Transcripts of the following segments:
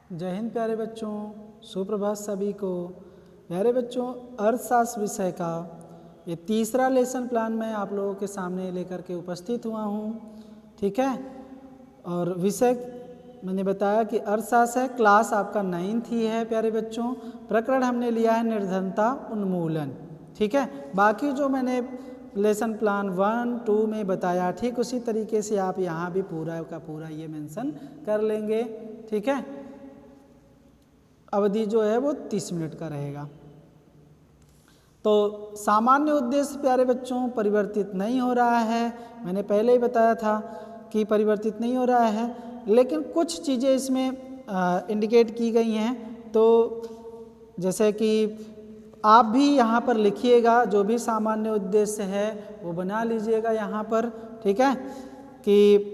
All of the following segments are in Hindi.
जय हिंद प्यारे बच्चों, सुप्रभात सभी को। प्यारे बच्चों, अर्थशास्त्र विषय का ये तीसरा लेसन प्लान मैं आप लोगों के सामने लेकर के उपस्थित हुआ हूँ। ठीक है, और विषय मैंने बताया कि अर्थशास्त्र है, क्लास आपका 9th ही है प्यारे बच्चों। प्रकरण हमने लिया है निर्धनता उन्मूलन। ठीक है, बाकी जो मैंने लेसन प्लान 1, 2 में बताया ठीक उसी तरीके से आप यहाँ भी पूरा का पूरा ये मेंशन कर लेंगे। ठीक है, अवधि जो है वो 30 मिनट का रहेगा। तो सामान्य उद्देश्य प्यारे बच्चों परिवर्तित नहीं हो रहा है, मैंने पहले ही बताया था कि परिवर्तित नहीं हो रहा है, लेकिन कुछ चीज़ें इसमें इंडिकेट की गई हैं। तो जैसे कि आप भी यहाँ पर लिखिएगा, जो भी सामान्य उद्देश्य है वो बना लीजिएगा यहाँ पर। ठीक है, कि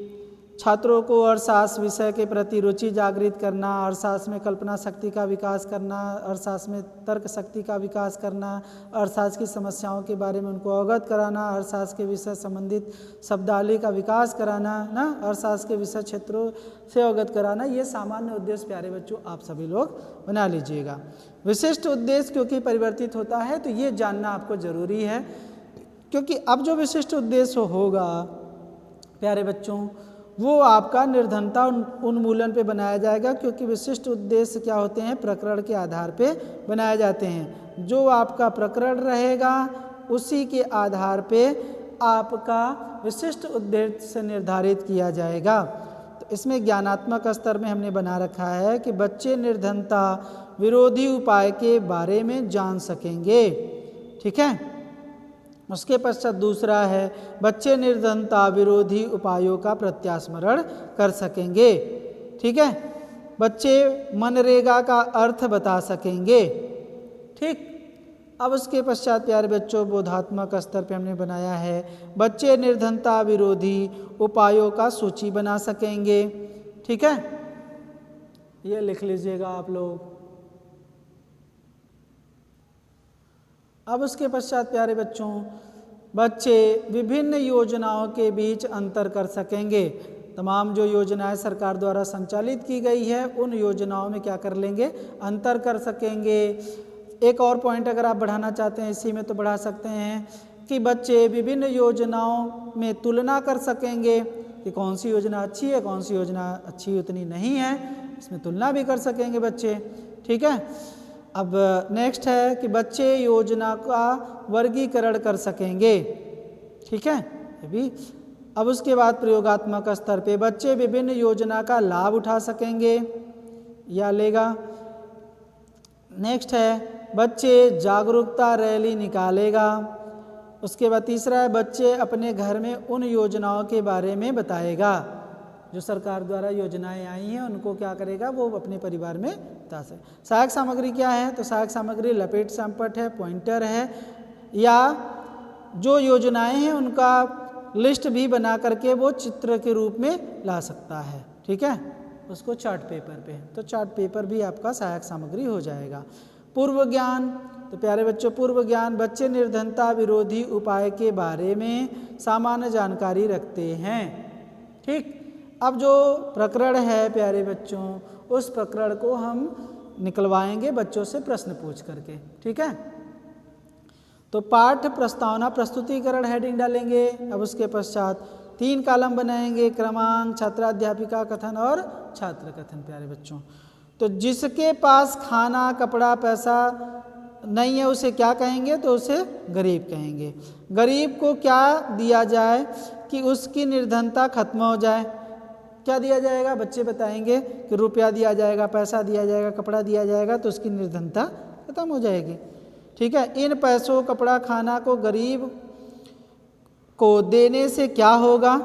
छात्रों को अर्थशास्त्र विषय के प्रति रुचि जागृत करना, अर्थशास्त्र में कल्पना शक्ति का विकास करना, अर्थशास्त्र में तर्क शक्ति का विकास करना, अर्थशास्त्र की समस्याओं के बारे में उनको अवगत कराना, अर्थशास्त्र के विषय संबंधित शब्दावली का विकास कराना ना, अर्थशास्त्र के विषय क्षेत्रों से अवगत कराना, ये सामान्य उद्देश्य प्यारे बच्चों आप सभी लोग बना लीजिएगा। विशिष्ट उद्देश्य क्योंकि परिवर्तित होता है तो ये जानना आपको ज़रूरी है, क्योंकि अब जो विशिष्ट उद्देश्य होगा प्यारे बच्चों वो आपका निर्धनता उन्मूलन पे बनाया जाएगा, क्योंकि विशिष्ट उद्देश्य क्या होते हैं, प्रकरण के आधार पे बनाए जाते हैं। जो आपका प्रकरण रहेगा उसी के आधार पे आपका विशिष्ट उद्देश्य निर्धारित किया जाएगा। तो इसमें ज्ञानात्मक स्तर में हमने बना रखा है कि बच्चे निर्धनता विरोधी उपाय के बारे में जान सकेंगे। ठीक है, उसके पश्चात दूसरा है बच्चे निर्धनता विरोधी उपायों का प्रत्यास्मरण कर सकेंगे। ठीक है, बच्चे मनरेगा का अर्थ बता सकेंगे। ठीक, अब उसके पश्चात प्यारे बच्चों बोधात्मक स्तर पे हमने बनाया है बच्चे निर्धनता विरोधी उपायों का सूची बना सकेंगे। ठीक है, ये लिख लीजिएगा आप लोग। अब उसके पश्चात प्यारे बच्चों बच्चे विभिन्न योजनाओं के बीच अंतर कर सकेंगे। तमाम जो योजनाएं सरकार द्वारा संचालित की गई है उन योजनाओं में क्या कर लेंगे, अंतर कर सकेंगे। एक और पॉइंट अगर आप बढ़ाना चाहते हैं इसी में तो बढ़ा सकते हैं कि बच्चे विभिन्न योजनाओं में तुलना कर सकेंगे कि कौन सी योजना अच्छी है, कौन सी योजना अच्छी उतनी नहीं है, इसमें तुलना भी कर सकेंगे बच्चे। ठीक है, अब नेक्स्ट है कि बच्चे योजना का वर्गीकरण कर सकेंगे। ठीक है, ये भी। अब उसके बाद प्रयोगात्मक स्तर पे बच्चे विभिन्न योजना का लाभ उठा सकेंगे या लेगा। नेक्स्ट है बच्चे जागरूकता रैली निकालेगा। उसके बाद तीसरा है बच्चे अपने घर में उन योजनाओं के बारे में बताएगा, जो सरकार द्वारा योजनाएं आई हैं उनको क्या करेगा, वो अपने परिवार में बता सके। सहायक सामग्री क्या है, तो सहायक सामग्री लपेट संपट है, पॉइंटर है, या जो योजनाएं हैं उनका लिस्ट भी बना करके वो चित्र के रूप में ला सकता है। ठीक है, उसको चार्ट पेपर पे, तो चार्ट पेपर भी आपका सहायक सामग्री हो जाएगा। पूर्व ज्ञान, तो प्यारे बच्चों पूर्व ज्ञान बच्चे निर्धनता विरोधी उपाय के बारे में सामान्य जानकारी रखते हैं। ठीक, अब जो प्रकरण है प्यारे बच्चों उस प्रकरण को हम निकलवाएंगे बच्चों से प्रश्न पूछ करके। ठीक है, तो पाठ प्रस्तावना प्रस्तुतिकरण हेडिंग डालेंगे। अब उसके पश्चात 3 कॉलम बनाएंगे, क्रमांक, छात्राध्यापिका कथन और छात्र कथन। प्यारे बच्चों, तो जिसके पास खाना कपड़ा पैसा नहीं है उसे क्या कहेंगे, तो उसे गरीब कहेंगे। गरीब को क्या दिया जाए कि उसकी निर्धनता खत्म हो जाए, क्या दिया जाएगा, बच्चे बताएंगे कि रुपया दिया जाएगा, पैसा दिया जाएगा, कपड़ा दिया जाएगा तो उसकी निर्धनता खत्म हो जाएगी। ठीक है, इन पैसों कपड़ा खाना को गरीब को देने से क्या होगा,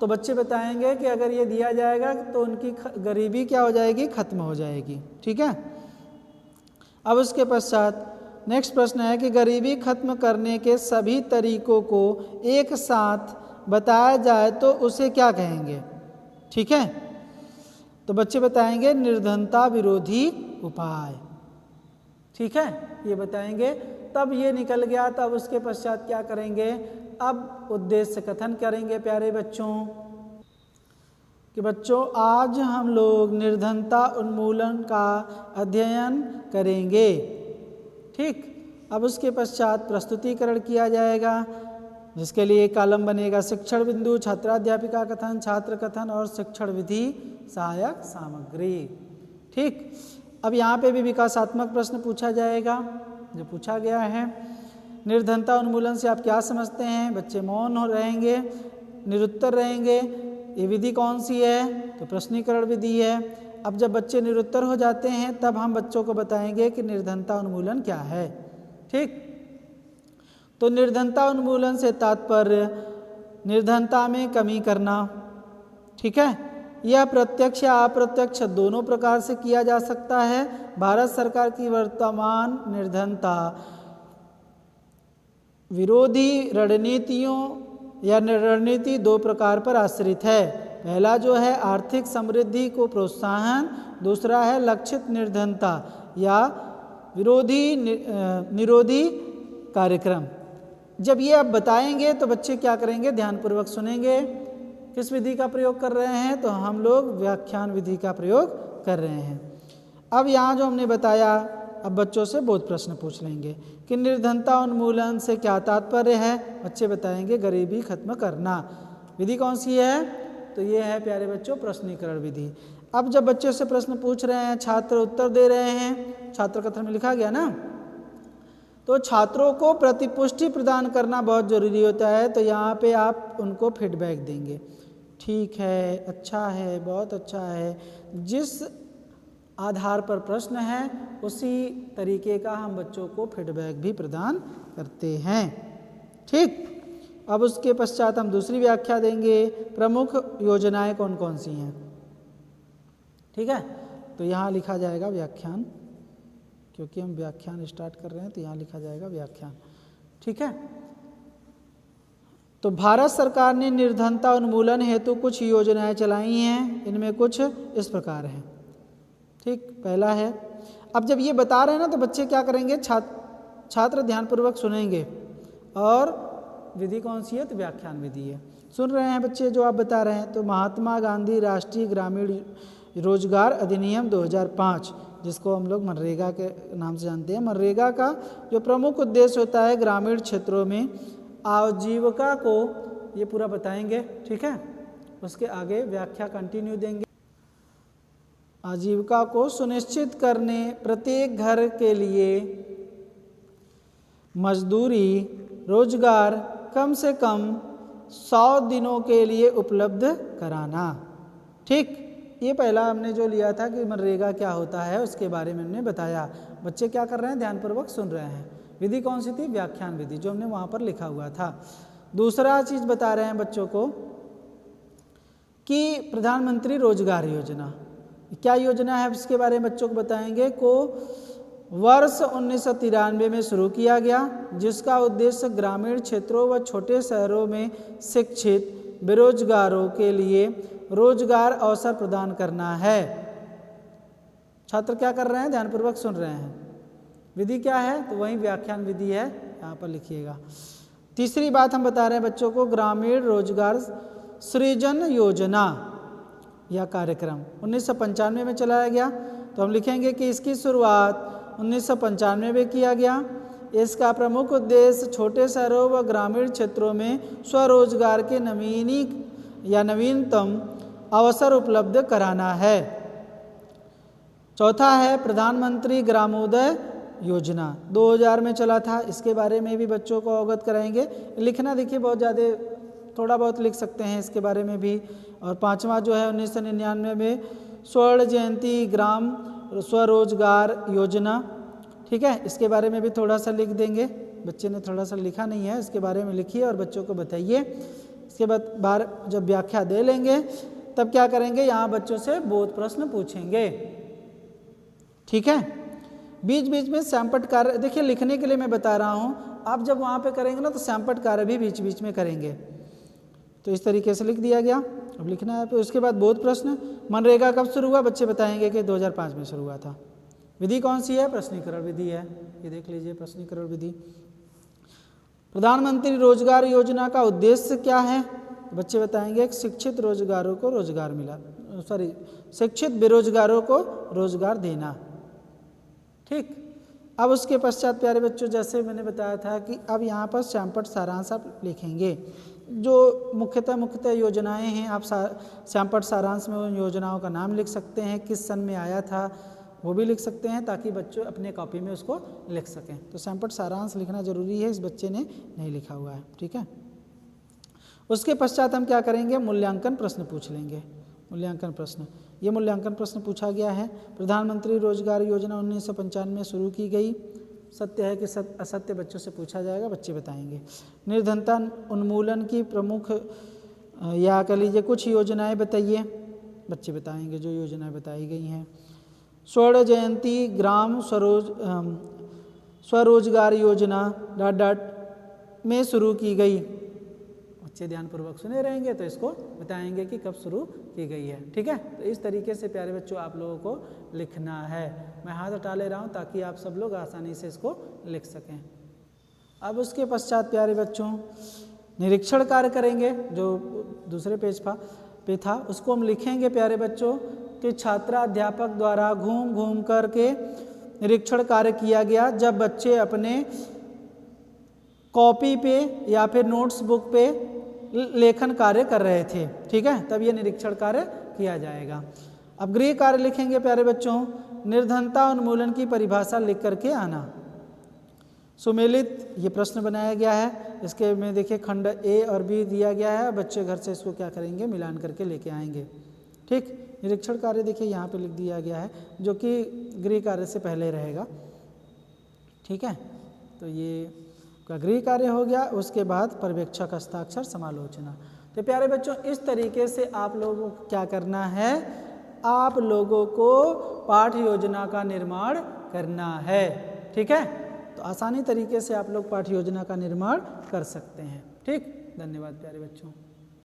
तो बच्चे बताएंगे कि अगर ये दिया जाएगा तो उनकी गरीबी क्या हो जाएगी, खत्म हो जाएगी। ठीक है, अब उसके पश्चात नेक्स्ट प्रश्न है कि गरीबी खत्म करने के सभी तरीकों को एक साथ बताया जाए तो उसे क्या कहेंगे। ठीक है, तो बच्चे बताएंगे निर्धनता विरोधी उपाय। ठीक है, ये बताएंगे। तब ये निकल गया, तब उसके पश्चात क्या करेंगे, अब उद्देश्य कथन करेंगे प्यारे बच्चों। कि बच्चों आज हम लोग निर्धनता उन्मूलन का अध्ययन करेंगे। ठीक, अब उसके पश्चात प्रस्तुतिकरण किया जाएगा, जिसके लिए कॉलम बनेगा शिक्षण बिंदु, छात्राध्यापिका कथन, छात्र कथन और शिक्षण विधि सहायक सामग्री। ठीक, अब यहाँ पे भी विकासात्मक प्रश्न पूछा जाएगा जो पूछा गया है। निर्धनता उन्मूलन से आप क्या समझते हैं? बच्चे मौन हो रहेंगे, निरुत्तर रहेंगे। ये विधि कौन सी है? तो प्रश्नीकरण विधि है। अब जब बच्चे निरुत्तर हो जाते हैं तब हम बच्चों को बताएंगे कि निर्धनता उन्मूलन क्या है। ठीक, तो निर्धनता उन्मूलन से तात्पर्य निर्धनता में कमी करना। ठीक है, यह प्रत्यक्ष या अप्रत्यक्ष दोनों प्रकार से किया जा सकता है। भारत सरकार की वर्तमान निर्धनता विरोधी रणनीतियों या रणनीति दो प्रकार पर आश्रित है। पहला जो है आर्थिक समृद्धि को प्रोत्साहन, दूसरा है लक्षित निर्धनता या निरोधी कार्यक्रम। जब ये आप बताएंगे तो बच्चे क्या करेंगे? ध्यानपूर्वक सुनेंगे। किस विधि का प्रयोग कर रहे हैं? तो हम लोग व्याख्यान विधि का प्रयोग कर रहे हैं। अब यहाँ जो हमने बताया, अब बच्चों से बोध प्रश्न पूछ लेंगे कि निर्धनता उन्मूलन से क्या तात्पर्य है। बच्चे बताएंगे गरीबी खत्म करना। विधि कौन सी है? तो ये है प्यारे बच्चों प्रश्नीकरण विधि। अब जब बच्चों से प्रश्न पूछ रहे हैं, छात्र उत्तर दे रहे हैं, छात्र कथन में लिखा गया ना, तो छात्रों को प्रतिपुष्टि प्रदान करना बहुत ज़रूरी होता है। तो यहाँ पे आप उनको फीडबैक देंगे, ठीक है, अच्छा है, बहुत अच्छा है। जिस आधार पर प्रश्न है उसी तरीके का हम बच्चों को फीडबैक भी प्रदान करते हैं। ठीक, अब उसके पश्चात हम दूसरी व्याख्या देंगे, प्रमुख योजनाएं कौन कौन सी हैं। ठीक है, तो यहाँ लिखा जाएगा व्याख्यान, क्योंकि हम व्याख्यान स्टार्ट कर रहे हैं तो यहाँ लिखा जाएगा व्याख्यान। ठीक है, तो भारत सरकार ने निर्धनता उन्मूलन हेतु कुछ योजनाएं चलाई हैं। इनमें कुछ इस प्रकार हैं। ठीक, पहला है, अब जब ये बता रहे हैं ना तो बच्चे क्या करेंगे? छात्र ध्यानपूर्वक सुनेंगे। और विधि कौन सी है? तो व्याख्यान विधि है। सुन रहे हैं बच्चे जो आप बता रहे हैं। तो महात्मा गांधी राष्ट्रीय ग्रामीण रोजगार अधिनियम 2005, जिसको हम लोग मनरेगा के नाम से जानते हैं। मनरेगा का जो प्रमुख उद्देश्य होता है ग्रामीण क्षेत्रों में आजीविका को, ये पूरा बताएंगे। ठीक है, उसके आगे व्याख्या कंटिन्यू देंगे। आजीविका को सुनिश्चित करने प्रत्येक घर के लिए मजदूरी रोजगार कम से कम 100 दिनों के लिए उपलब्ध कराना। ठीक, ये पहला हमने जो लिया था कि मनरेगा क्या होता है उसके बारे में हमने बताया। बच्चे क्या कर रहे हैं? ध्यानपूर्वक सुन रहे हैं। विधि कौन सी थी? व्याख्यान विधि, जो हमने वहाँ पर लिखा हुआ था। दूसरा चीज़ बता रहे हैं बच्चों को कि प्रधानमंत्री रोजगार योजना क्या योजना है, इसके बारे में बच्चों को बताएंगे। को वर्ष 1993 में शुरू किया गया, जिसका उद्देश्य ग्रामीण क्षेत्रों व छोटे शहरों में शिक्षित बेरोजगारों के लिए रोजगार अवसर प्रदान करना है। छात्र क्या कर रहे हैं? ध्यानपूर्वक सुन रहे हैं। विधि क्या है? तो वही व्याख्यान विधि है, यहाँ पर लिखिएगा। तीसरी बात हम बता रहे हैं बच्चों को, ग्रामीण रोजगार सृजन योजना या कार्यक्रम 1995 में चलाया गया। तो हम लिखेंगे कि इसकी शुरुआत 1995 में किया गया। इसका प्रमुख उद्देश्य छोटे शहरों व ग्रामीण क्षेत्रों में स्वरोजगार के नवीनतम अवसर उपलब्ध कराना है। चौथा है प्रधानमंत्री ग्रामोदय योजना, 2000 में चला था। इसके बारे में भी बच्चों को अवगत कराएंगे। लिखना देखिए बहुत ज़्यादा, थोड़ा बहुत लिख सकते हैं इसके बारे में भी। और पांचवा जो है 1999 में स्वर्ण जयंती ग्राम स्वरोजगार योजना। ठीक है, इसके बारे में भी थोड़ा सा लिख देंगे। बच्चे ने थोड़ा सा लिखा नहीं है, इसके बारे में लिखिए और बच्चों को बताइए। इसके बाद जब व्याख्या दे लेंगे तब क्या करेंगे? यहाँ बच्चों से बोध प्रश्न पूछेंगे। ठीक है, बीच बीच में सैंपट कार्य, देखिए लिखने के लिए मैं बता रहा हूँ, आप जब वहाँ पे करेंगे ना तो सैंपट कार्य भी बीच बीच में करेंगे। तो इस तरीके से लिख दिया गया। अब लिखना है। फिर उसके बाद बोध प्रश्न, मनरेगा कब शुरू हुआ? बच्चे बताएंगे कि 2005 में शुरू हुआ था। विधि कौन सी है? प्रश्नीकरण विधि है। ये देख लीजिए, प्रश्नीकरण विधि। प्रधानमंत्री रोजगार योजना का उद्देश्य क्या है? बच्चे बताएंगे कि शिक्षित रोजगारों को रोजगार मिला, शिक्षित बेरोजगारों को रोजगार देना। ठीक, अब उसके पश्चात प्यारे बच्चों जैसे मैंने बताया था कि अब यहाँ पर श्यामपट्ट सारांश आप लिखेंगे। जो मुख्यतः योजनाएं हैं आप श्यामपट्ट सारांश में उन योजनाओं का नाम लिख सकते हैं, किस सन में आया था वो भी लिख सकते हैं, ताकि बच्चों अपने कॉपी में उसको लिख सकें। तो श्यामपट्ट सारांश लिखना जरूरी है, इस बच्चे ने नहीं लिखा हुआ है। ठीक है, उसके पश्चात हम क्या करेंगे, मूल्यांकन प्रश्न पूछ लेंगे। मूल्यांकन प्रश्न, ये मूल्यांकन प्रश्न पूछा गया है। प्रधानमंत्री रोजगार योजना 1995 में शुरू की गई, सत्य है कि असत्य बच्चों से पूछा जाएगा, बच्चे बताएंगे। निर्धनता उन्मूलन की प्रमुख या कह लीजिए कुछ योजनाएं बताइए, बच्चे बताएंगे जो योजनाएं बताई गई हैं। स्वर्ण जयंती ग्राम स्वरोजगार योजना ... में शुरू की गई, बच्चे ध्यानपूर्वक सुने रहेंगे तो इसको बताएंगे कि कब शुरू की गई है। ठीक है, तो इस तरीके से प्यारे बच्चों आप लोगों को लिखना है। मैं हाथ हटा ले रहा हूँ ताकि आप सब लोग आसानी से इसको लिख सकें। अब उसके पश्चात प्यारे बच्चों निरीक्षण कार्य करेंगे, जो दूसरे पेज पे था उसको हम लिखेंगे प्यारे बच्चों कि छात्रा अध्यापक द्वारा घूम घूम कर के निरीक्षण कार्य किया गया, जब बच्चे अपने कॉपी पे या फिर नोट्स बुक पे लेखन कार्य कर रहे थे। ठीक है, तब ये निरीक्षण कार्य किया जाएगा। अब गृह कार्य लिखेंगे प्यारे बच्चों, निर्धनता उन्मूलन की परिभाषा लिख करके आना। सुमेलित ये प्रश्न बनाया गया है, इसके में देखिए खंड ए और बी दिया गया है, बच्चे घर से इसको क्या करेंगे, मिलान करके लेके आएंगे। ठीक, निरीक्षण कार्य देखिए यहाँ पे लिख दिया गया है, जो कि गृह कार्य से पहले रहेगा। ठीक है, तो ये गृह कार्य हो गया। उसके बाद पर्यवेक्षक हस्ताक्षर समालोचना। तो प्यारे बच्चों इस तरीके से आप लोगों को क्या करना है, आप लोगों को पाठ योजना का निर्माण करना है। ठीक है, तो आसानी तरीके से आप लोग पाठ योजना का निर्माण कर सकते हैं। ठीक, धन्यवाद प्यारे बच्चों।